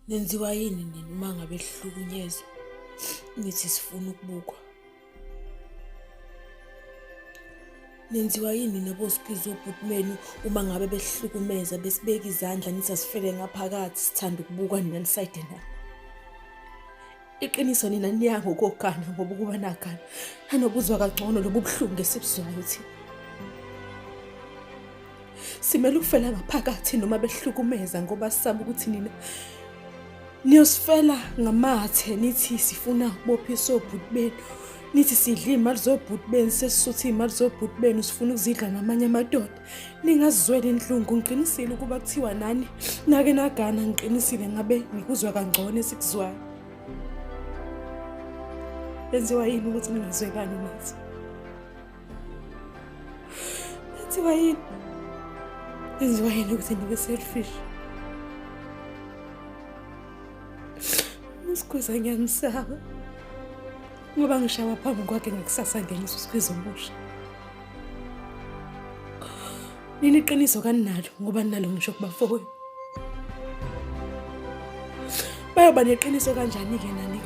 Nenziwa yini nina uma ngabe lihlukunyezwa nithi sifuna ukubukwa? Nenziwa yini nabosikizo obhutimeni uma ngabe behlukumeza besibeka izandla nithi asifele ngaphakathi sithanda ukubukwa nina nisayide na? Iqiniso nina niyango kokana ngoba ukuba nagana anobuzwa kangcono lobu buhlungu esibuzwayo thina. Simele ukufela ngaphakathi noma behlukumeza ngoba sisaba ukuthi nina niyosifela ngamathe nithi sifuna ukubophiswa obhuti benu. Nithi sidla imali zobhuti benu sesisutha imali zobhuti benu sifuna ukuzidla namanye amadoda. Ningazizweli inhlungu ngiqinisile ukuba kuthiwa nani nake nagana ngiqinisile ngabe nikuzwa kangcono esikuzwayo. Lenziwa yini ukuthi ningazwelani nathi? Lenziwa yini? Lenziwa yini ukuthi nibe selfish? USigwiza ngiyamsaba ngoba ngishawa phambi kwakhe ngakusasa ngenisa uSigwiza omusha. Nini iqiniso kaninalo ngoba ninalo ngisho kubafowenu. Bayoba neqiniso kanjani-ke nani